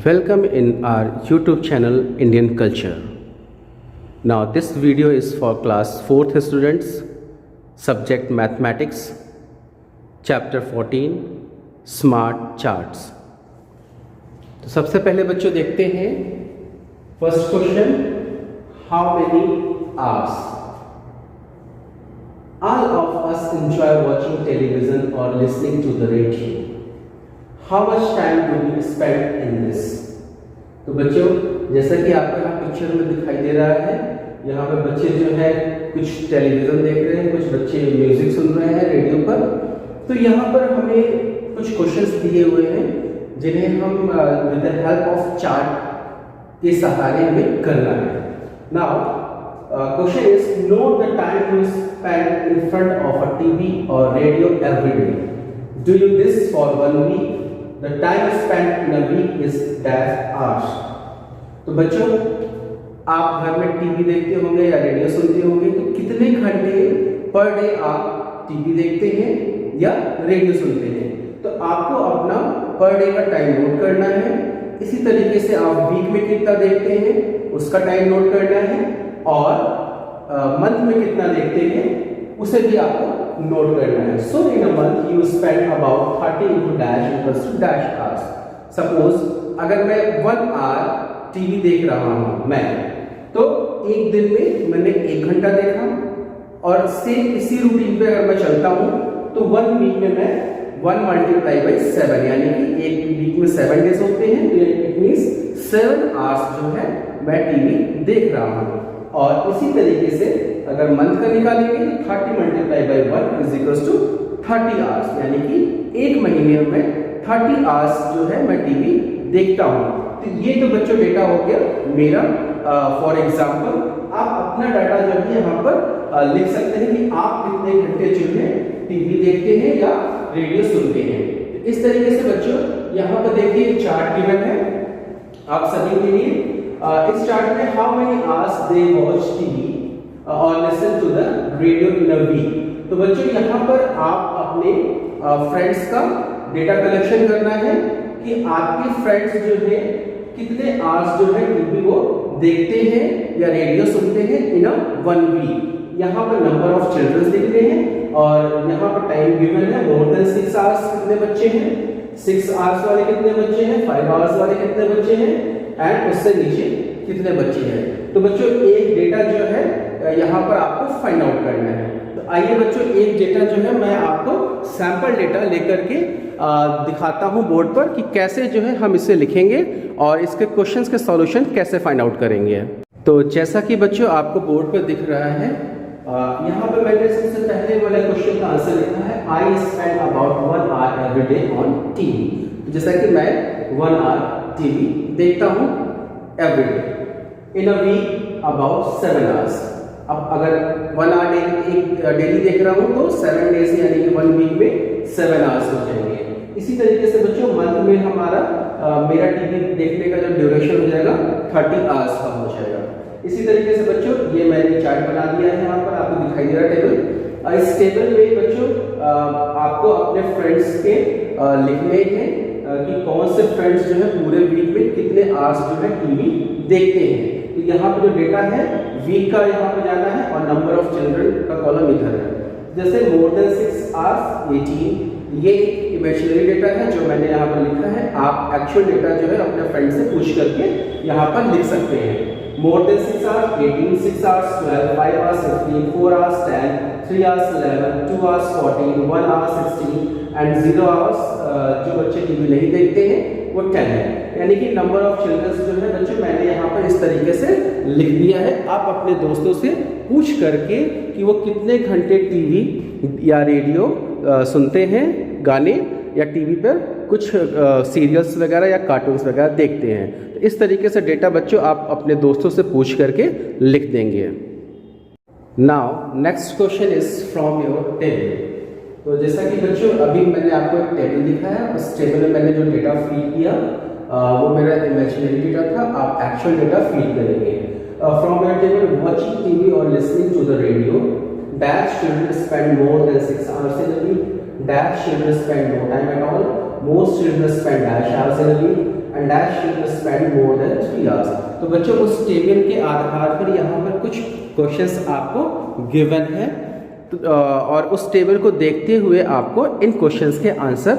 Welcome in our YouTube channel Indian Culture. Now this video is for class 4th students, subject Mathematics, chapter 14 Smart Charts. तो सबसे पहले बच्चों देखते हैं first question, how many hours? All of us enjoy watching television or listening to the radio. How much time do we spend in this? तो बच्चों जैसा कि आपको यहाँ पिक्चर में दिखाई दे रहा है, यहाँ पे बच्चे जो है कुछ टेलीविजन देख रहे हैं, कुछ बच्चे म्यूजिक सुन रहे हैं रेडियो पर। तो यहाँ पर हमें कुछ क्वेश्चंस दिए हुए हैं जिन्हें हम with the help of chart के सहारे में करना है। Now question is, note the time you spend in front of a TV और radio every day. Do you this for 1 week? The time spent in a week is dash hours. तो बच्चों आप घर में टीवी देखते होंगे या radio सुनते होंगे, तो कितने घंटे पर डे आप टीवी देखते हैं या रेडियो सुनते हैं? तो आपको अपना पर डे का टाइम नोट करना है। इसी तरीके से आप वीक में कितना देखते हैं उसका टाइम नोट करना है, और मंथ में कितना देखते हैं उसे भी आपको नोट करना है। So in a month you spend about 30 into dash equals to dash hours. Suppose अगर मैं 1 hour टीवी देख रहा हूं मैं, तो एक दिन में मैंने 1 घंटा देखा, और सेम इसी रूटीन पे अगर मैं चलता हूं तो 1 week में मैं 1 multiplied by 7, यानी कि एक वीक में 7 डेज होते हैं, तो इट मींस 7 hours जो है मैं टीवी देख रहा हूं। और इसी तरीके से अगर मंथ का निकालेंगे तो 30 multiplied by 1 is equals to 30 hours, यानी कि एक महीने में 30 hours जो है मैं टीवी देखता हूँ। तो ये तो बच्चों डेटा हो गया मेरा। फॉर एग्जांपल आप अपना डाटा जो है यहाँ पर लिख सकते हैं कि आप कितने घंटे जो है टीवी देखते हैं या रेडियो सुनते हैं। तो इस तरीके से बच्चों यहाँ पर देखिए चार्ट गिवन है आप सभी के लिए। इस चार्ट में how many hours they watch TV और listen to the radio in a week. तो बच्चों यहाँ पर आप अपने फ्रेंड्स का डेटा कलेक्शन करना है कि आपके फ्रेंड्स जो है कितने आवर्स जो है टीवी वो देखते हैं या रेडियो सुनते हैं इन अ 1 week। यहाँ पर नंबर ऑफ चिल्ड्रंस लिखते हैं, और यहाँ पर टाइम गिवन है मोर देन 6 आवर्स कितने बच्चे हैं, 6 आवर्स वाले कितने बच्चे हैं, 5 आवर्स वाले कितने बच्चे हैं, एंड उससे नीचे कितने बच्चे हैं। तो बच्चों एक डेटा जो है यहाँ पर आपको फाइंड आउट करना है। तो आइए बच्चों एक डेटा जो है मैं आपको सैंपल डेटा लेकर के दिखाता हूँ बोर्ड पर कि कैसे जो है हम इसे लिखेंगे और इसके क्वेश्चंस के सॉल्यूशन कैसे फाइंड आउट करेंगे। तो जैसा कि बच्चों आपको बोर्ड पर दिख रहा है, यहाँ पर मैंने सबसे पहले वाले क्वेश्चन का आंसर लिखा है, I spend about 1 hour every day on TV. जैसा कि मैं 1 hour टीवी देखता हूँ every day, in a week about 7 hours। अब अगर 1 hour डेली देख रहा हूँ तो 7 डेज यानी कि 1 week में 7 hours हो जाएंगे। इसी तरीके से बच्चों मंथ में हमारा मेरा टीवी देखने का जो ड्यूरेशन हो जाएगा 30 hours का हो जाएगा। इसी तरीके से बच्चों ये मैंने चार्ट बना दिया है, यहाँ पर आपको दिखाई दे रहा है टेबल। इस टेबल में बच्चों आपको अपने फ्रेंड्स के लिखने हैं कि कौन से फ्रेंड्स जो है पूरे वीक में कितने आवर्स जो है टीवी देखते हैं। तो यहाँ पे जो डेटा है वीक का यहाँ पे जाना है, और नंबर ऑफ चिल्ड्रन का कॉलम इधर है। जैसे मोर देन 6 hours 18, ये एक इमेजिनरी डेटा है जो मैंने यहाँ पर लिखा है। आप एक्चुअल डेटा जो है अपने फ्रेंड से पूछ करके यहाँ पर लिख सकते हैं। मोर than 6 hours 18, 6 hours 12, 5 hours 15, 4 hours 10, 3 hours 11, 2 hours 14, 1 hour 16 and 0 hours जो बच्चे टीवी नहीं देखते हैं वो 10 है। यानी कि नंबर ऑफ चिल्ड्रंस जो है बच्चों मैंने यहाँ पर इस तरीके से लिख दिया है। आप अपने दोस्तों से पूछ करके कि वो कितने घंटे टीवी या रेडियो सुनते हैं, गाने या टीवी पर कुछ सीरियल्स वगैरह या कार्टून्स वगैरह देखते हैं। तो इस तरीके से डेटा बच्चों आप अपने दोस्तों से पूछ करके लिख देंगे। Now next question is from your table. तो जैसा कि बच्चों अभी मैंने आपको एक टेबल दिखाया, उस टेबल में मैंने जो डेटा फीड किया वो मेरा इमेजिनरी डेटा था, आप एक्चुअल डेटा फीड करेंगे। From your table watching TV और listening to the radio, dash children spend more than 6 hours in a week, dash children spend no time at all, most children spend dash hours in a week, and dash children spend more than 3 hours। तो बच्चों उस table के आधार पर यहाँ पर कुछ questions आपको given है और उस टेबल को देखते हुए आपको इन क्वेश्चंस के आंसर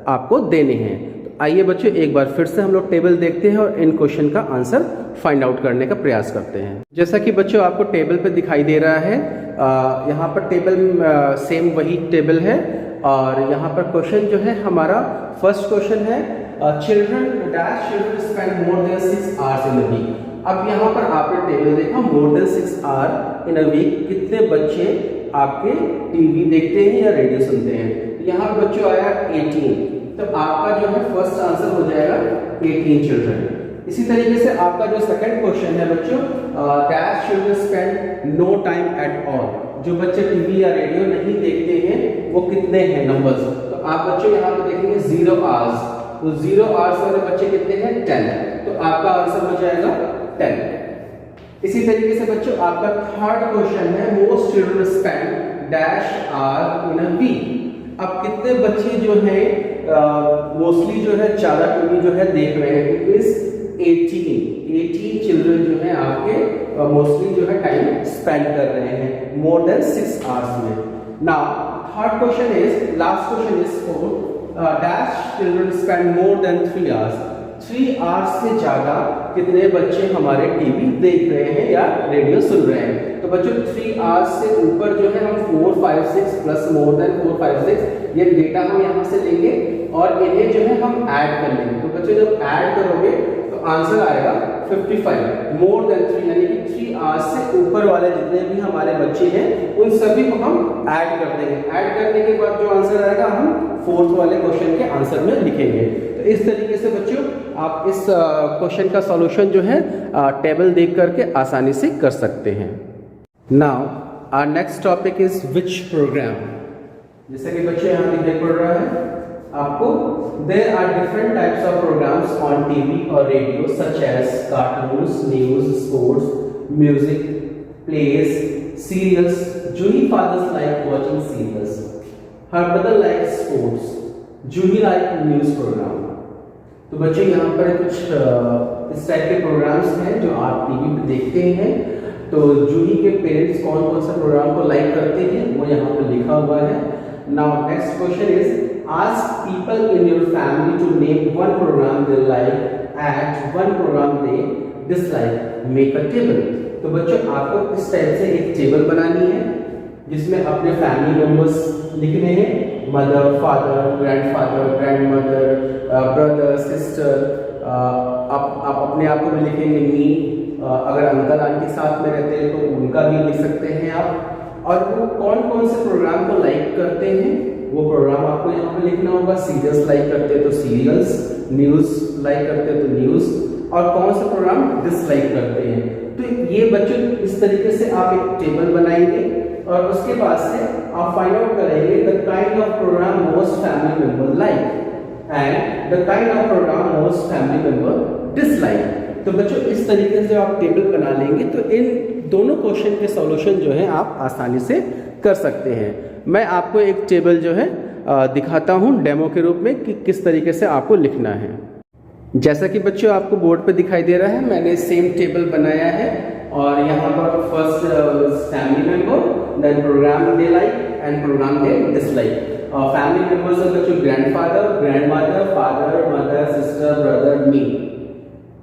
आपको देने हैं। तो आइए बच्चों एक बार फिर से हम लोग टेबल देखते हैं और इन क्वेश्चन का आंसर फाइंड आउट करने का प्रयास करते हैं। जैसा कि बच्चों आपको टेबल पे दिखाई दे रहा है, यहाँ पर टेबल सेम वही टेबल है और यहाँ पर क्वेश्चन जो है हमारा फर्स्ट क्वेश्चन है children dash children spend more than 6 hours in a week. अब यहाँ पर आपने टेबल देखा more than 6 hour in a week, कितने बच्चे आपके टीवी देखते हैं या रेडियो सुनते हैं। तो यहाँ पर बच्चों आया 18, तो आपका जो है फर्स्ट आंसर हो जाएगा 18 चिल्ड्रन। इसी तरीके से आपका जो सेकंड क्वेश्चन है बच्चों dash children spend no time at all, जो बच्चे टीवी या रेडियो नहीं देखते हैं वो कितने हैं नंबर्स। तो आप बच्चों यहाँ पे देखेंगे 0 आवर्स, तो 0 आवर्स वाले बच्चे कितने हैं 10, तो आपका आंसर हो जाएगा 10। इसी तरीके से बच्चों आपका थर्ड क्वेश्चन है most children spend dash hour in a week. अब कितने बच्चे जो है मोस्टली जो है ज्यादा टीवी जो है देख रहे हैं, इट इज 18 चिल्ड्रन जो है आपके मोस्टली जो है टाइम स्पेंड कर रहे हैं मोर देन 6 आवर्स में। Now third question is last question is for dash children spend more then 3 hours. 3 hours से ज्यादा कितने बच्चे हमारे टीवी देख रहे हैं या रेडियो सुन रहे हैं। तो बच्चों 3 आवर्स से ऊपर जो है हम 4, 5, 6 प्लस मोर देन 4, 5, 6 ये डेटा हम यहाँ से लेंगे और इन्हें जो है हम ऐड कर लेंगे। तो बच्चों जब ऐड करोगे तो आंसर आएगा 55 मोर देन 3, यानी कि 3 आवर्स से ऊपर वाले जितने भी हमारे बच्चे हैं उन सभी को हम ऐड कर देंगे। ऐड करने के बाद जो आंसर आएगा हम फोर्थ वाले क्वेश्चन के आंसर में लिखेंगे। तो इस तरीके से बच्चों आप इस क्वेश्चन का सॉल्यूशन जो है टेबल देख करके आसानी से कर सकते हैं। Now our next topic is which program. जैसे कि बच्चे यहाँ दिखाई पड़ रहा है आपको, there are different types of programs on TV or radio such as cartoons, news, sports, music, plays, serials. Juhi fathers like watching serials. Her brother likes sports. Juhi like news program. तो बच्चे यहाँ पर कुछ इस type के programmes हैं जो आप टीवी पे देखते हैं। तो जूही के पेरेंट्स कौन कौन सा प्रोग्राम को लाइक करते हैं वो यहाँ पर लिखा हुआ है। Now next question is ask people in your family to name one program they like and one program they dislike. Make a table. तो बच्चों आपको इस टाइप से एक टेबल बनानी है जिसमें अपने फैमिली मेंबर्स लिखने हैं, mother, father, grandfather, grandmother, brother, sister. आप अपने आप को भी लिखेंगे मी, अगर अंकल आंटी साथ में रहते हैं तो उनका भी लिख सकते हैं आप। और वो कौन कौन से प्रोग्राम को लाइक करते हैं वो प्रोग्राम आपको यहाँ पे लिखना होगा। सीरियल्स लाइक करते हैं तो सीरियल्स, न्यूज लाइक करते हैं तो न्यूज, और कौन से प्रोग्राम डिसलाइक करते हैं। तो ये बच्चों इस तरीके से आप एक टेबल बनाएंगे और उसके बाद से आप फाइंड आउट करेंगे the kind of program most family member like and the kind of program most family member dislike. तो बच्चों इस तरीके से आप टेबल बना लेंगे तो इन दोनों क्वेश्चन के सॉल्यूशन जो है आप आसानी से कर सकते हैं। मैं आपको एक टेबल जो है दिखाता हूं डेमो के रूप में कि किस तरीके से आपको लिखना है। जैसा कि बच्चों आपको बोर्ड पे दिखाई दे रहा है, मैंने सेम टेबल बनाया है और यहाँ पर first family member, then programme they like and programme they dislike. Family members है बच्चों grandfather, grandmother, father, mother, sister, brother, me.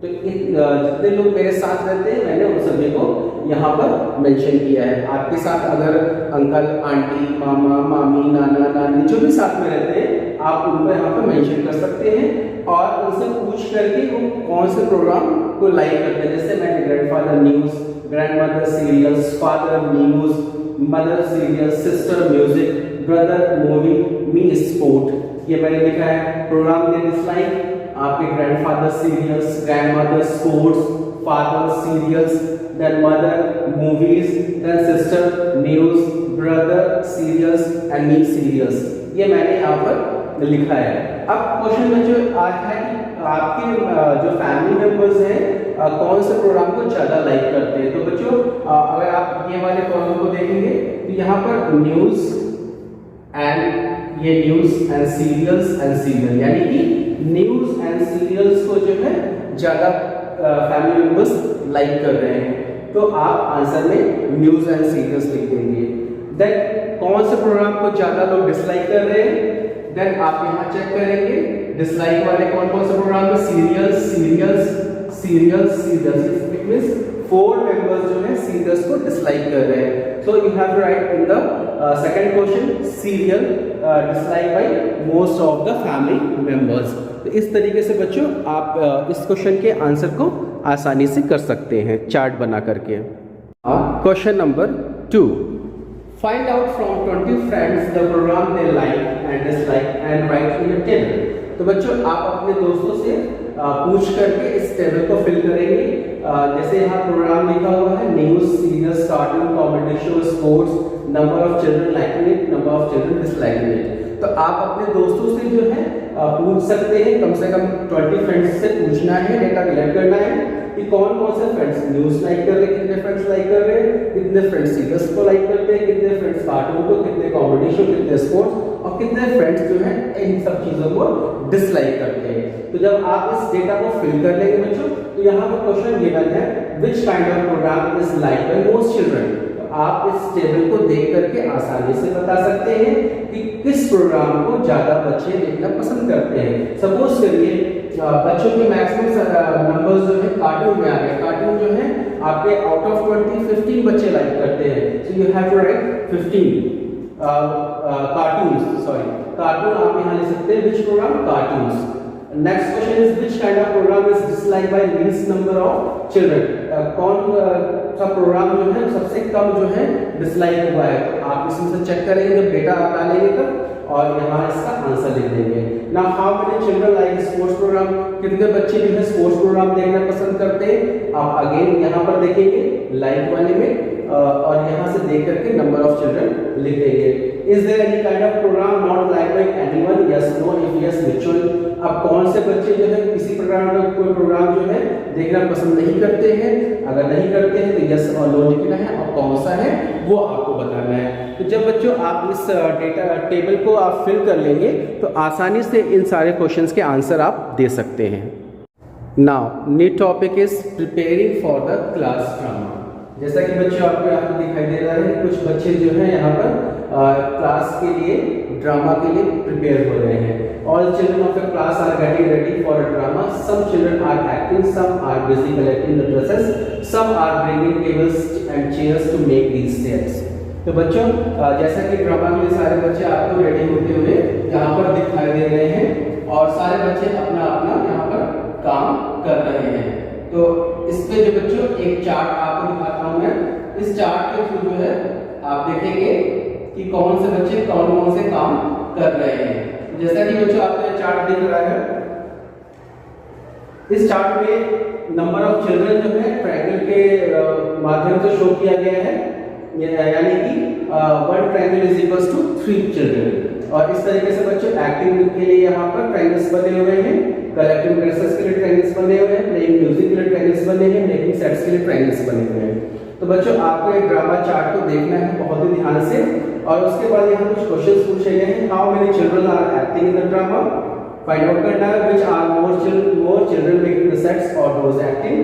तो जितने लोग मेरे साथ रहते हैं मैंने उन सभी को यहाँ पर मेंशन किया है। आपके साथ अगर अंकल, आंटी, मामा, मामी, नाना, नानी जो भी साथ में रहते हैं आप उनको यहाँ पर मेंशन कर सकते हैं और उनसे पूछ करके वो कौन से प्रोग्राम को लाइक करते हैं। जैसे मैंने grandfather news, grandmother serials, father news, mother serials, sister music, brother movie, me sport, ये मैंने लिखा है। प्रोग्राम दे डिसलाइक आपके grandfather serials, grandmother sports, father serials, then mother movies, then sister news, brother serials and me serials, ये मैंने यहाँ पर लिखा है। अब क्वेश्चन में जो आज है कि आपके जो फैमिली मेंबर्स हैं कौन से प्रोग्राम को ज्यादा लाइक करते हैं। तो बच्चों अगर आप ये वाले कॉलम को देखेंगे तो यहाँ पर न्यूज एंड ये news and serials and serial, यानी कि न्यूज एंड सीरियल्स को जो है ज्यादा फैमिली मेंबर्स लाइक कर रहे हैं, तो आप आंसर में न्यूज एंड सीरियल्स लिख देंगे। देन कौन से प्रोग्राम को ज्यादा लोग डिसलाइक कर रहे हैं, देन आप यहाँ चेक करेंगे डिसलाइक वाले कौन कौन से प्रोग्राम में serials serials serials serials, it means 4 members जो है सीरियल्स को डिसलाइक कर रहे हैं। So you have to write in the second question serial dislike by most of the family members. तो इस तरीके से बच्चों आप इस क्वेश्चन के आंसर को आसानी से कर सकते हैं चार्ट बना करके। Question number 2, find out from 20 friends the program they like and dislike and write in your table. तो बच्चों आप अपने दोस्तों से पूछ करके इस टेबल को फिल करेंगे। जैसे यहाँ प्रोग्राम लिखा हुआ है news serials cartoon comedy show sports, number of children liking it, number of children disliking it. तो आप अपने दोस्तों से जो है पूछ सकते हैं, कम से कम 20 फ्रेंड्स से पूछना है, डेटा कलेक्ट करना है कि कौन कौन से फ्रेंड्स न्यूज लाइक कर रहे हैं, कितने फ्रेंड्स लाइक कर रहे हैं, कितने फ्रेंड्स सीरियल्स को लाइक करते हैं, कितने फ्रेंड्स कार्टून को, कितने कॉमेडी शो, कितने स्पोर्ट्स, और कितने फ्रेंड्स जो है इन सब चीजों को डिसलाइक करते हैं। तो जब आप इस डेटा को फिल कर लेंगे बच्चों, तो यहाँ पर क्वेश्चन गिवन है which kind of program is like by most children. तो आप इस टेबल को देख करके आसानी से बता सकते हैं कि किस प्रोग्राम को ज्यादा बच्चे देखना पसंद करते हैं। सपोज करिए बच्चों के मैक्सिमम नंबर्स जो है कार्टून में आ गए, कार्टून जो है आपके आउट ऑफ 20 15 बच्चे लाइक करते हैं। So you have to write 15 cartoons, sorry cartoon आप यहाँ लिख सकते हैं, which program cartoons। Next question is which kind of program is disliked by least number of children। कौन सा प्रोग्राम जो है सबसे कम जो है डिसलाइक हुआ है। तो आप इसमें से चेक करेंगे जब डेटा आप डालेंगे तब, और यहाँ इसका आंसर लिख देंगे। Now how many children like sports program, कितने बच्चे जो है स्पोर्ट्स प्रोग्राम देखना पसंद करते हैं। आप अगेन यहाँ पर देखेंगे लाइक वाले में, और यहाँ से देख करके नंबर ऑफ चिल्ड्रन लिख देंगे। Is there any kind of program not like by anyone, yes no, if yes which one. अब कौन से बच्चे जो है किसी प्रोग्राम का कोई प्रोग्राम जो है देखना पसंद नहीं करते हैं, अगर नहीं करते हैं तो यस और नो लिखना है, और कौन सा है वो आपको बताना है। तो जब बच्चों आप इस डेटा टेबल को आप फिल कर लेंगे तो आसानी से इन सारे क्वेश्चंस के आंसर आप दे सकते हैं। Now new topic is preparing for the class drama. जैसा कि बच्चों आपको यहाँ पर दिखाई दे रहा है, कुछ बच्चे जो हैं यहाँ पर क्लास के लिए ड्रामा के लिए प्रिपेयर हो रहे हैं। All children of a class are getting ready for a drama. Some children are acting, some are busy collecting the dresses, some are bringing tables and chairs to make these sets. तो बच्चों जैसा कि drama के लिए सारे बच्चे आपको ready होते हुए यहाँ पर दिखाई दे रहे हैं, और सारे बच्चे अपना अपना यहाँ पर काम कर रहे हैं। तो इस पे जो बच्चों एक चार्ट आपको दिखाता हूँ मैं, इस चार्ट के थ्रू जो है आप देखेंगे कि कौन से बच्चे कौन कौन से काम कर रहे हैं। जैसा कि बच्चों आपको ये चार्ट दिख रहा है, इस चार्ट में नंबर ऑफ चिल्ड्रन जो है ट्रायंगल के माध्यम से शो किया गया है, यानी कि 1 triangle is equals to 3 children. और इस तरीके से बच्चों एक्टिंग के लिए यहाँ पर ट्रायंगल्स बने हुए हैं, कलेक्टिंग ड्रेसेस के लिए ट्रायंगल्स बने हुए हैं, प्लेइंग म्यूजिक के लिए ट्रायंगल्स बने हैं, मेकिंग सेट्स के लिए ट्रायंगल्स बने हुए हैं। तो बच्चों आपको ये ड्रामा चार्ट को देखना है बहुत ही ध्यान से, और उसके बाद यहाँ कुछ क्वेश्चंस पूछे गए हैं। How many children are acting in the drama, find out करना है which are more children making the sets और those acting,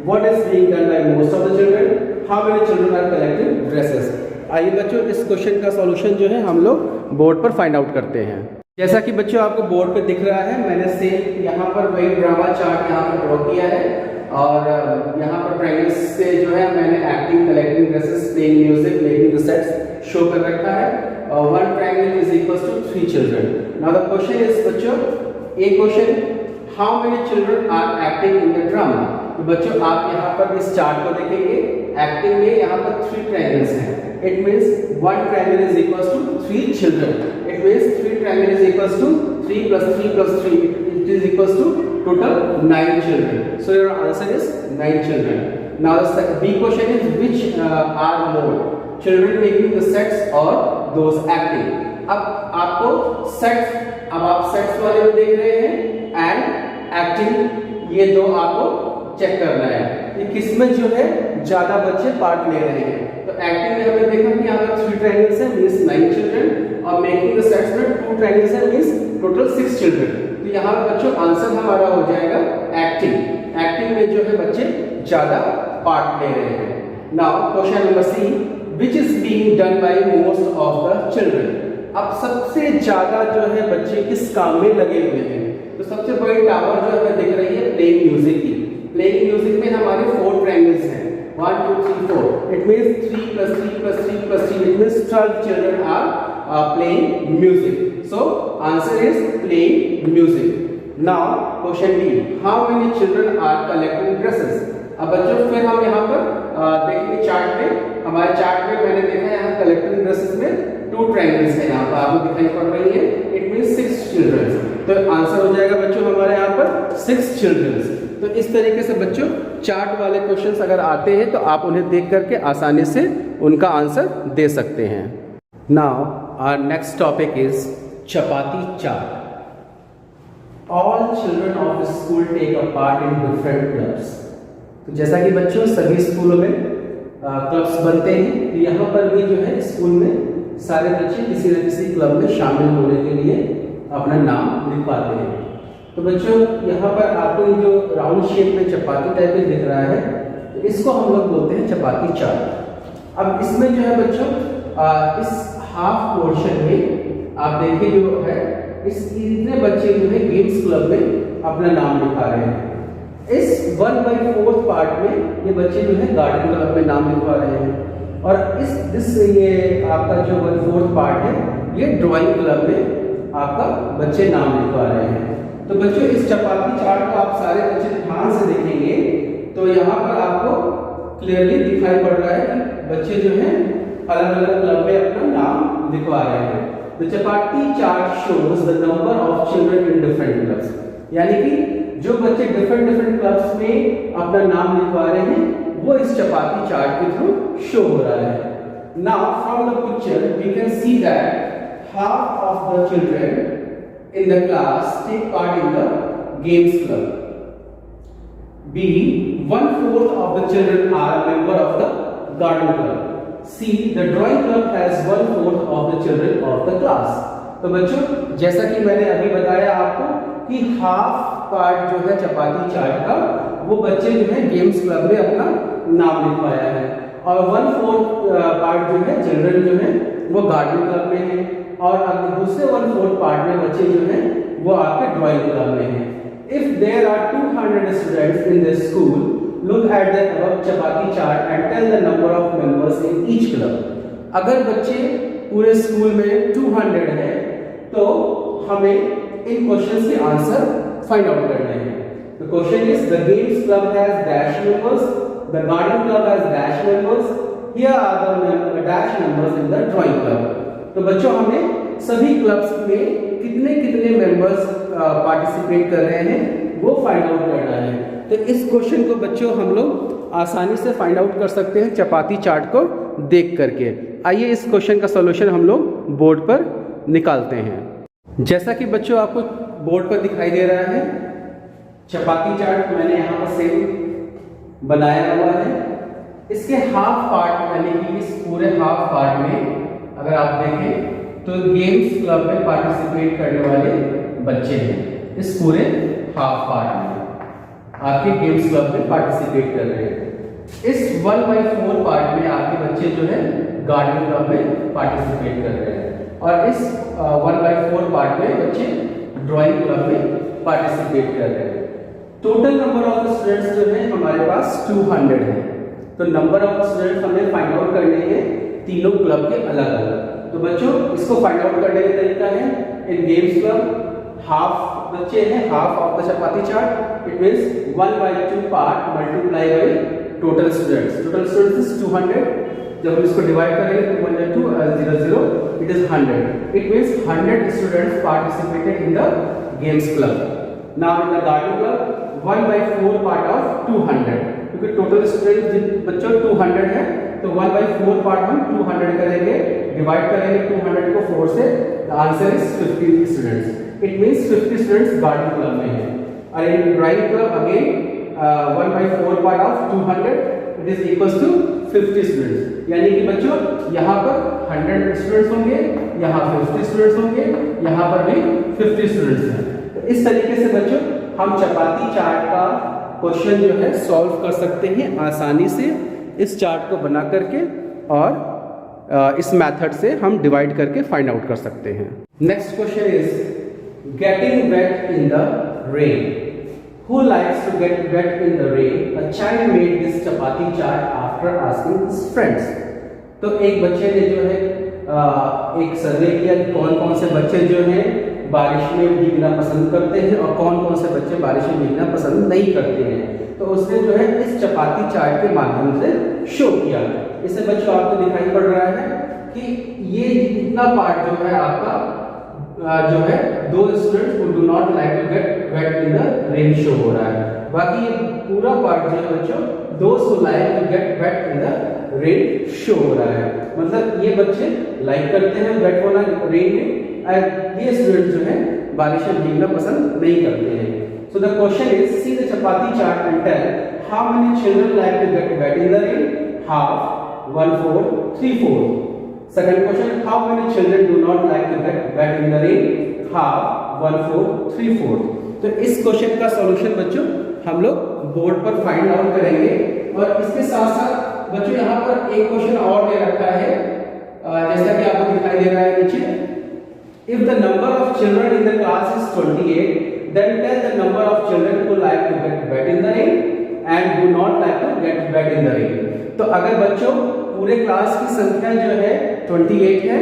what is being done by most of the children, how many children are collecting dresses. आइए बच्चों इस question का solution जो है हम लोग बोर्ड पर फाइंड आउट करते हैं। जैसा कि बच्चों आपको बोर्ड पे दिख रहा है, मैंने सेम यहाँ पर वही ड्रामा चार्ट यहाँ पर ड्रॉ किया है, और यहाँ पर ट्रायंगल्स से जो है मैंने acting, collecting dresses, playing music, making the sets show कर रखा है। 1 triangle is equals to 3 children. Now the question is बच्चों, a question, how many children are acting in the drama. तो बच्चों आप यहाँ पर इस चार्ट को देखेंगे, एक्टिंग में यहाँ पर 3 ट्रायंगल्स हैं, it means 1 triangle is equals to 3 children, it means 3 triangle is equals to 3 plus 3 plus 3, it is equals to total 9 children. So your answer is 9 children. Now the B question is which are more, children making the sets or those acting. अब आपको sets, अब आप sets वाले में देख रहे हैं and acting, ये दो आपको चेक करना है कि किसमें जो है ज्यादा बच्चे पार्ट ले रहे हैं। तो एक्टिंग में हमने देखा कि यहाँ पर 3 ट्रायंगल्स है मींस 9 चिल्ड्रन, और मेकिंग द सेट्स में 2 ट्रायंगल्स है मींस टोटल 6 चिल्ड्रन। तो यहाँ पर बच्चों आंसर हमारा हो जाएगा एक्टिंग। एक्टिंग में जो है बच्चे ज्यादा पार्ट ले रहे हैं। Now question number C, which is being done by most of the children. अब सबसे ज्यादा जो है बच्चे किस काम में लगे हुए हैं? तो सबसे बड़ी टावर जो हमें दिख रही है प्लेइंग म्यूजिक की। प्लेइंग म्यूजिक में हमारे 4 ट्रायंगल्स हैं, 1 2 3 4। It means 3 + 3 + 3 + 3, it means 12 children are playing music. So answer is playing music. Now question B, how many children are collecting dresses. अब बच्चों फिर हम यहाँ पर देखेंगे चार्ट में। हमारे चार्ट में मैंने देखा यहाँ कलेक्टिंग ड्रेसेस में 2 ट्रायंगल्स है, यहाँ पर आपको दिखाई पड़ रही है। It means 6 children. तो आंसर हो जाएगा बच्चों हमारे यहाँ पर 6 चिल्ड्रन। तो इस तरीके से बच्चों चार्ट वाले क्वेश्चंस अगर आते हैं तो आप उन्हें देख करके आसानी से उनका आंसर दे सकते हैं। Now our next topic is chapati chart. All children of school take a part in different clubs. तो जैसा कि बच्चों सभी स्कूलों में क्लब्स बनते हैं, तो यहाँ पर भी जो है स्कूल में सारे बच्चे किसी न किसी क्लब में शामिल होने के लिए अपना नाम लिखवाते हैं। तो बच्चों यहाँ पर आपको जो राउंड शेप में चपाती टाइप में दिख रहा है, तो इसको हम लोग बोलते हैं चपाती चार्ट। अब इसमें जो है बच्चों इस हाफ पोर्शन में आप देखिए जो है इतने बच्चे जो है गेम्स क्लब में अपना नाम लिखा रहे हैं। इस 1/4 पार्ट में ये बच्चे जो है गार्डन क्लब में नाम लिखवा रहे हैं, और ये आपका जो 1/4 पार्ट है ये ड्राइंग क्लब में आपका बच्चे नाम लिखवा रहे हैं। तो बच्चों इस चपाती चार्ट को आप सारे बच्चे ध्यान से देखेंगे तो यहाँ पर आपको क्लियरली दिखाई पड़ रहा है कि बच्चे जो हैं अलग अलग क्लब में अपना नाम लिखवा रहे हैं। The chapati chart shows the number of children in different clubs, यानी कि जो बच्चे डिफरेंट क्लब्स में अपना नाम लिखवा रहे हैं वो इस चपाती चार्ट के थ्रू शो हो रहा है। Now from the picture we can see that half of the children in the class take part in the games club. B, 1/4 of the children are a member of the garden club. C, the drawing club has 1/4 of the children of the class. तो बच्चों जैसा कि मैंने अभी बताया आपको कि half part जो है चपाती चार्ट का वो बच्चे जो है गेम्स क्लब में अपना नाम लिखवाया है, और 1/4 पार्ट जो है चिल्ड्रन जो है वो गार्डन क्लब में है, और दूसरे 1/4 पार्ट में बच्चे जो हैं वो आपके ड्राइंग क्लब में हैं। If there are 200 students in this school, look at the above chapati chart and tell the number of members in each club. अगर बच्चे पूरे स्कूल में 200 हैं तो हमें इन क्वेश्चंस के आंसर फाइंड आउट करने हैं। The question is the games club has dash members, the garden club has dash members, here are the dash members in the drawing club. तो बच्चों हमें सभी क्लब्स में कितने कितने मेंबर्स पार्टिसिपेट कर रहे हैं वो फाइंड आउट करना है। तो इस क्वेश्चन को बच्चों हम लोग आसानी से फाइंड आउट कर सकते हैं चपाती चार्ट को देख करके। आइए इस क्वेश्चन का सॉल्यूशन हम लोग बोर्ड पर निकालते हैं। जैसा कि बच्चों आपको बोर्ड पर दिखाई दे रहा है चपाती चार्ट मैंने यहाँ पर सेम बनाया हुआ है। इसके हाफ पार्ट यानी कि इस पूरे हाफ पार्ट में अगर आप देखें तो गेम्स क्लब में पार्टिसिपेट करने वाले बच्चे हैं। इस पूरे हाफ पार्ट में आपके गेम्स क्लब में पार्टिसिपेट कर रहे हैं। इस 1/4 पार्ट में आपके बच्चे जो है गार्डन क्लब में पार्टिसिपेट कर रहे हैं, और इस 1/4 पार्ट में बच्चे ड्राइंग क्लब में पार्टिसिपेट कर रहे हैं। टोटल नंबर ऑफ स्टूडेंट्स जो है हमारे पास 200 है। तो नंबर ऑफ स्टूडेंट्स हमें फाइंड आउट करने हैं तीनों क्लब के अलग अलग। तो बच्चों इसको फाइंड आउट करने का तरीका है, इन गेम्स क्लब हाफ बच्चे हैं, half of the chapati chart, it means 1/2 part multiply by total students. Total students is 200। जब हम इसको डिवाइड करेंगे तो 1/2 0 0 it is 100। It means 100 students participated in the games club. Now in the garden club 1/4 part of 200, क्योंकि total student बच्चों 200 है तो 1/4 part हम 200 करेंगे, डिवाइड करेंगे 200 को 4 से, the answer is 50 students. It means 50 students garden club में हैं। और in drawing club again 1/4 part of 200 it is equals to 50 students. यानी कि बच्चों यहाँ पर 100 स्टूडेंट्स होंगे, यहाँ 50 स्टूडेंट्स होंगे, यहाँ पर भी 50 स्टूडेंट्स हैं। तो इस तरीके से बच्चों हम चपाती चार्ट का क्वेश्चन जो है सॉल्व कर सकते हैं आसानी से इस चार्ट को बना करके, और इस मेथड से हम डिवाइड करके फाइंड आउट कर सकते हैं। Next question is getting wait in the rain. Who likes to get wet in the rain? A child made this chapati chart after asking his friends. तो एक बच्चे ने जो है एक सर्वे किया कि कौन कौन से बच्चे जो हैं बारिश में भीगना पसंद करते हैं और कौन कौन से बच्चे बारिश में भीगना पसंद नहीं करते हैं। तो उसने जो है इस चपाती चार्ट के माध्यम से शो किया। इससे बच्चों आपको दिखाई पड़ रहा है कि ये इतना पार्ट जो है आपका जो है दो students who do not like to get wet in the rain show हो रहा है। बाकी ये पूरा पार्ट जो है बच्चों those who like to get wet in the rain show हो रहा है। मतलब ये बच्चे लाइक करते हैं वेट होना रेन में, और ये स्टूडेंट जो है बारिश में भीगना पसंद नहीं करते हैं। So the question is, see the chapati chart and tell how many children like to get wet in the rain? Half, 1/4, 3/4. Second question, how many children do not like to get wet in the rain? Half, 1/4, 3/4. तो इस question का solution बच्चों हम लोग board पर find out करेंगे। और इसके साथ साथ बच्चों यहाँ पर एक क्वेश्चन और दे रखा है, जैसा कि आपको दिखाई दे रहा है नीचे। If the number of children in the class is 28, then tell the number of children who like to get wet in the rain and do not like to get wet in the rain. तो अगर बच्चों पूरे class की संख्या जो है 28 है,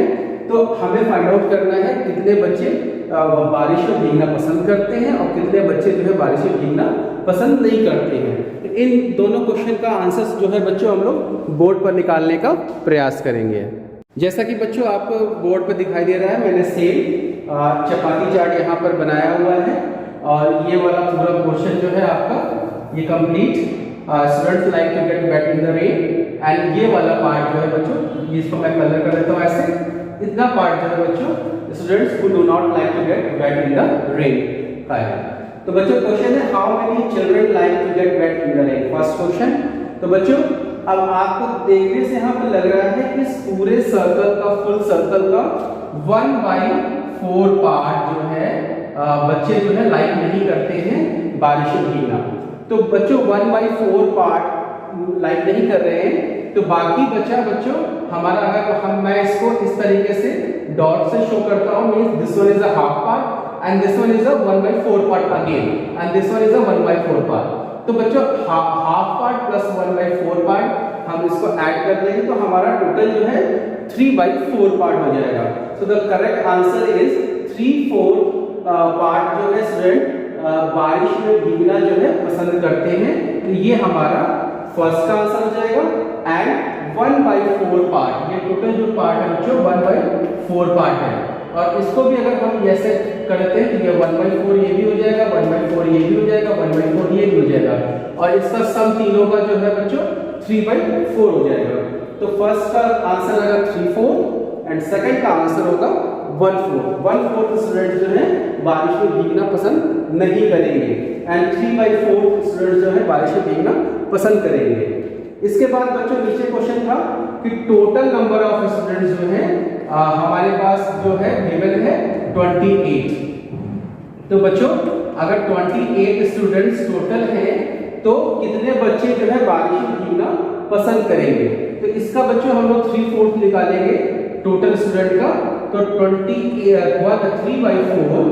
तो हमें फाइंड आउट करना है कितने बच्चे बारिश में भीगना पसंद करते हैं और कितने बच्चे जो है बारिश में भीगना पसंद नहीं करते हैं। तो इन दोनों क्वेश्चन का आंसर्स जो है बच्चों हम लोग बोर्ड पर निकालने का प्रयास करेंगे। जैसा कि बच्चों आपको बोर्ड पर दिखाई दे रहा है, मैंने सेम चपाती चार्ट यहाँ पर बनाया हुआ है, और ये वाला पूरा क्वेश्चन जो है आपका ये complete students like to get wet in the rain, and ये वाला पार्ट जो है बच्चों, इसको मैं कलर कर देता हूँ ऐसे। इतना पार्ट जो है बच्चों students who do not like to get wet in the rain का है। तो बच्चों क्वेश्चन है how many children like to get wet in the rain, first question. तो बच्चों अब आपको देखने से यहाँ पर लग रहा है कि इस पूरे सर्कल का, फुल सर्कल का 1/4 पार्ट जो है बच्चे जो है लाइक नहीं करते हैं बारिश में भीगना। तो बच्चों 1/4 पार्ट लाइक नहीं कर रहे हैं, तो बाकी बचा बच्चों हमारा, अगर मैं इसको इस तरीके से डॉट से शो करता हूँ, means this one is a half part and this one is a 1/4 part again, and this one is a 1/4 part. तो बच्चों हाफ पार्ट प्लस 1/4 पार्ट हम इसको ऐड कर देंगे तो हमारा टोटल जो है 3/4 पार्ट हो जाएगा। So the correct answer is 3/4 part जो है स्टूडेंट बारिश में भीगना जो है पसंद करते हैं। तो ये हमारा फर्स्ट का आंसर हो जाएगा। एंड 1/4 पार्ट, ये टोटल जो पार्ट है बच्चों 1/4 पार्ट है, और इसको भी अगर हम ऐसे करते हैं तो ये 1/4 ये भी हो जाएगा, 1/4 ये भी हो जाएगा, 1/4 ये भी हो जाएगा, और इसका सम तीनों का जो है बच्चों 3/4 हो जाएगा। तो फर्स्ट का आंसर आएगा 3/4 एंड सेकंड का आंसर होगा 1/4 स्टूडेंट जो है बारिश में भीगना पसंद नहीं करेंगे, एंड 3/4 स्टूडेंट जो है बारिश में भीगना पसंद करेंगे। इसके बाद बच्चों नीचे क्वेश्चन था कि टोटल नंबर ऑफ स्टूडेंट्स जो है हमारे पास जो है गिवन है 28। तो बच्चों अगर 28 स्टूडेंट्स टोटल हैं तो कितने बच्चे जो है बारिश में भीगना पसंद करेंगे? तो इसका बच्चों हम लोग 3/4 निकालेंगे टोटल स्टूडेंट का। तो 3/4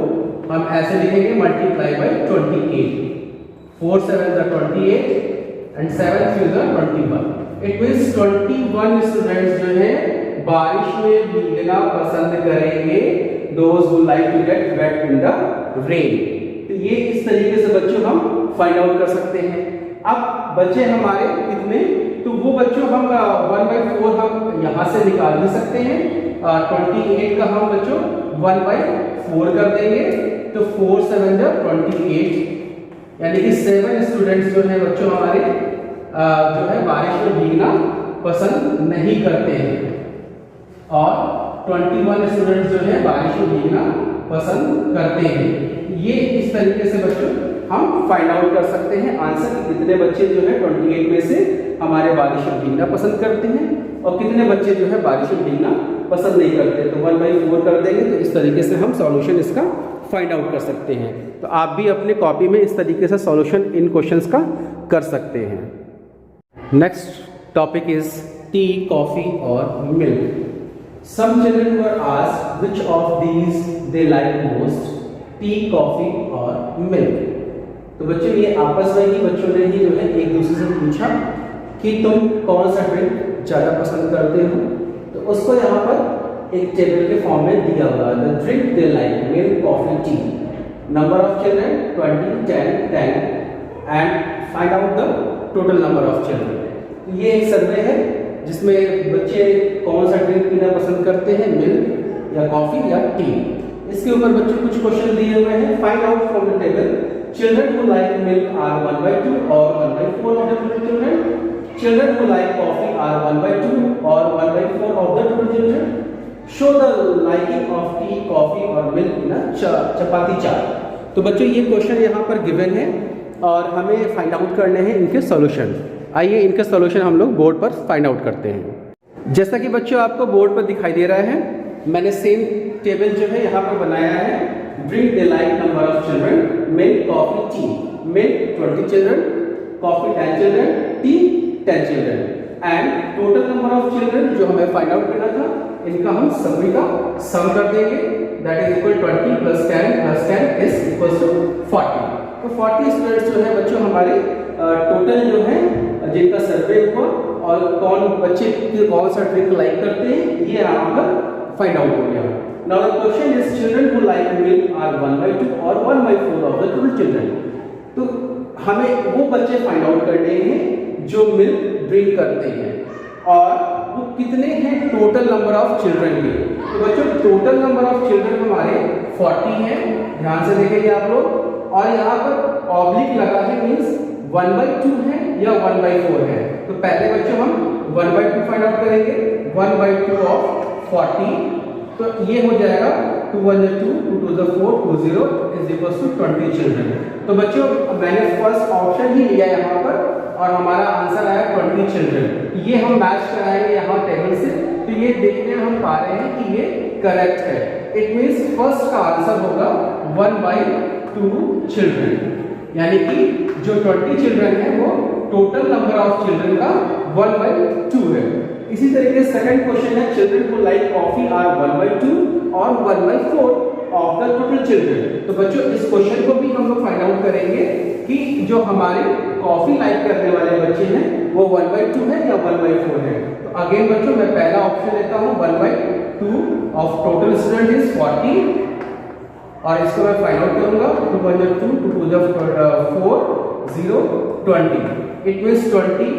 हम ऐसे लिखेंगे multiply by 28, 4 7 28 and 7 3 21। It means 21 students जो है बारिश में भीगना पसंद करेंगे, those who like to get wet in the rain. तो ये इस तरीके से बच्चों हम फाइंड आउट कर सकते हैं। अब बच्चे हमारे कितने, तो वो बच्चों हम 1/4 हम यहाँ से निकाल भी सकते हैं। 28 का हम बच्चों 1/4 कर देंगे, तो 4 7 28, यानी कि 7 स्टूडेंट्स जो है बच्चों हमारे जो है बारिश में भीगना पसंद नहीं करते हैं, और 21 स्टूडेंट्स जो है बारिश में भीगना पसंद करते हैं। ये इस तरीके से बच्चों हम फाइंड आउट कर सकते हैं आंसर, कितने बच्चे जो है 28 में से हमारे बारिश में भीगना पसंद करते हैं और कितने बच्चे जो है बारिश में भीगना पसंद नहीं करते, तो 1/4 कर देंगे। तो इस तरीके से हम सॉल्यूशन इसका फाइंड आउट कर सकते हैं। तो आप भी अपने कॉपी में इस तरीके से सॉल्यूशन इन क्वेश्चंस का कर सकते हैं। Next topic is tea, coffee और milk. Some children were asked which of these they like most, tea, coffee और मिल्क। तो बच्चों ये आपस में ही बच्चों ने ही जो है एक दूसरे से पूछा कि तुम कौन सा ड्रिंक ज़्यादा पसंद करते हो। तो उसको यहाँ पर एक टेबल के फॉर्म में दिया हुआ है, the drink they like milk, coffee, T. Number of children 20, 10, 10 and find out the total number of children. ये एक सर्वे है जिसमें बच्चे कौन सा ड्रिंक पीना पसंद करते हैं, मिल्क या कॉफी या टी। इसके ऊपर बच्चों कुछ क्वेश्चन दिए हुए हैं। Find out from the table children who like milk are 1/2 or 1/4 of the total children, children who like coffee are 1/2 or 1/4 of the total children. Show the liking of tea, coffee or milk in a chapati chart. तो बच्चों ये question यहाँ पर given है और हमें find out करने हैं इनके सॉल्यूशन। आइए इनके सॉल्यूशन हम लोग बोर्ड पर फाइंड आउट करते हैं। जैसा कि बच्चों आपको बोर्ड पर दिखाई दे रहा है, मैंने सेम टेबल जो है यहाँ पर बनाया है। Drink they like number of children, milk, coffee, tea. Milk 20 children, coffee 10 children, tea 10 children. And total number of children जो हमें फाइंड आउट करना था, इनका हम सभी का सम कर देंगे। That is equal 20 plus 10 is equals to 40. तो 40 स्टूडेंट्स जो है बच्चों हमारे टोटल जो है जिनका सर्वे हुआ और कौन बच्चे कौन सा ड्रिंक लाइक करते हैं, ये यहाँ पर फाइंड आउट हो गया। Now the question is children who like milk are 1/2 or 1/4 of the total children. तो हमें वो बच्चे फाइंड आउट करने हैं जो मिल्क ड्रिंक करते हैं और वो कितने हैं टोटल नंबर ऑफ चिल्ड्रन के। तो बच्चों टोटल नंबर ऑफ चिल्ड्रन हमारे 40 हैं, ध्यान से देखेंगे आप लोग। और यहाँ पर ऑब्लिक लगा है, मीन्स 1/2 है या 1/4 है। तो पहले बच्चों हम 1/2 फाइंड आउट करेंगे। 1/2 ऑफ 40 तो ये हो जाएगा 2 1 2 2 2 4 2 0 इज इक्वल्स टू 20 चिल्ड्रन। तो बच्चों मैंने फर्स्ट ऑप्शन ही लिया यहाँ पर और हमारा आंसर आया 20 चिल्ड्रन। ये हम मैच कराएंगे यहाँ टेबल से, तो ये देखने में हम पा रहे हैं कि ये करेक्ट है। इट मींस फर्स्ट का आंसर होगा 1/2 चिल्ड्रन, यानी कि जो 20 चिल्ड्रन है वो टोटल नंबर ऑफ चिल्ड्रन का 1/2 है। इसी तरीके से सेकंड क्वेश्चन है children who like coffee are 1/2 और 1/4 ऑफ द टोटल चिल्ड्रन। तो बच्चों इस क्वेश्चन को भी हम लोग फाइंड आउट करेंगे कि जो हमारे कॉफी लाइक करने वाले बच्चे हैं वो 1/2 है या 1/4 है। तो अगेन बच्चों मैं पहला ऑप्शन लेता हूँ, 1/2 ऑफ टोटल स्टूडेंट इज 40 और इसको मैं फाइंड आउट करूंगा 2 1 2 2 2 4 0 20। इट मींस 20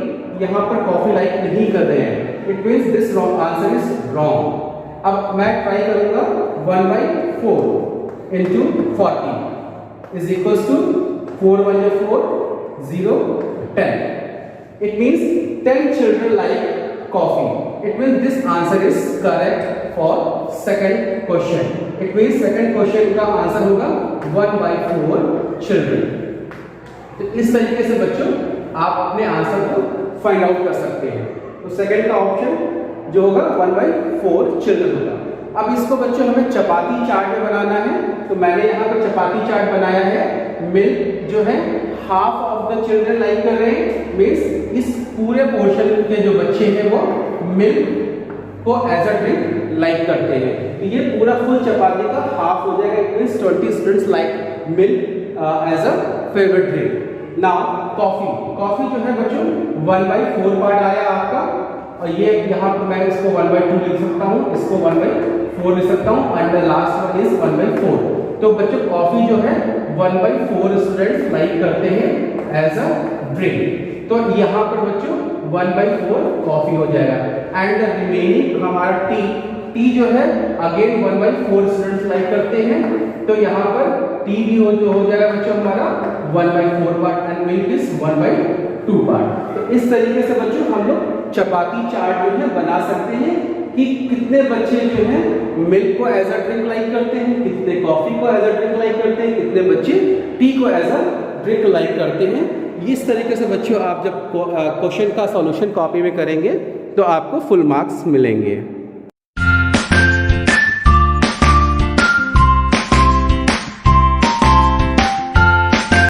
यहाँ पर कॉफी लाइक नहीं कर रहे हैं। It means this wrong answer is wrong. अब मैं ट्राई करूंगा 1/4 into 40 is equals to 4 1 4 0 10. It means 10 children like coffee. It means this answer is correct for second question. It means second question का answer होगा 1/4 children. तो इस तरीके से बच्चों आप अपने आंसर को फाइंड आउट कर सकते हैं। तो सेकंड का ऑप्शन जो होगा 1/4 चिल्ड्रन होगा। अब इसको बच्चों हमें चपाती चार्ट में बनाना है, तो मैंने यहाँ पर चपाती चार्ट बनाया है। मिल्क जो है half of the children like कर रहे हैं, मीन्स इस पूरे पोर्शन के जो बच्चे हैं वो मिल्क को एज अ ड्रिंक लाइक करते हैं। तो ये पूरा फुल चपाती का हाफ हो जाएगा। It means 20 students like milk as a favourite drink. Now coffee जो है बच्चों 1/4 पार्ट आया आपका, और ये यहाँ पर मैं इसको 1/2 लिख सकता हूँ, इसको 1/4 लिख सकता हूँ, and the last one is 1/4। तो बच्चों कॉफी जो है 1/4 स्टूडेंट्स लाइक करते हैं एज अ ड्रिंक। तो यहाँ पर बच्चों 1/4 कॉफी हो जाएगा। एंड द रिमेनिंग हमारा टी जो है अगेन 1/4 स्टूडेंट्स लाइक करते हैं, तो यहाँ पर टी भी जो हो जाएगा बच्चों हमारा 1/4 part and milk is 1/2 part. तो इस तरीके से बच्चों हम लोग चपाती चार्ट जो है बना सकते हैं कि कितने बच्चे जो है मिल्क को एज अ ड्रिंक लाइक करते हैं, कितने कॉफी को एज अ ड्रिंक लाइक करते हैं, कितने बच्चे टी को एज अ ड्रिंक लाइक करते हैं। इस तरीके से बच्चों आप जब क्वेश्चन का सॉल्यूशन कॉपी में करेंगे तो आपको फुल मार्क्स मिलेंगे।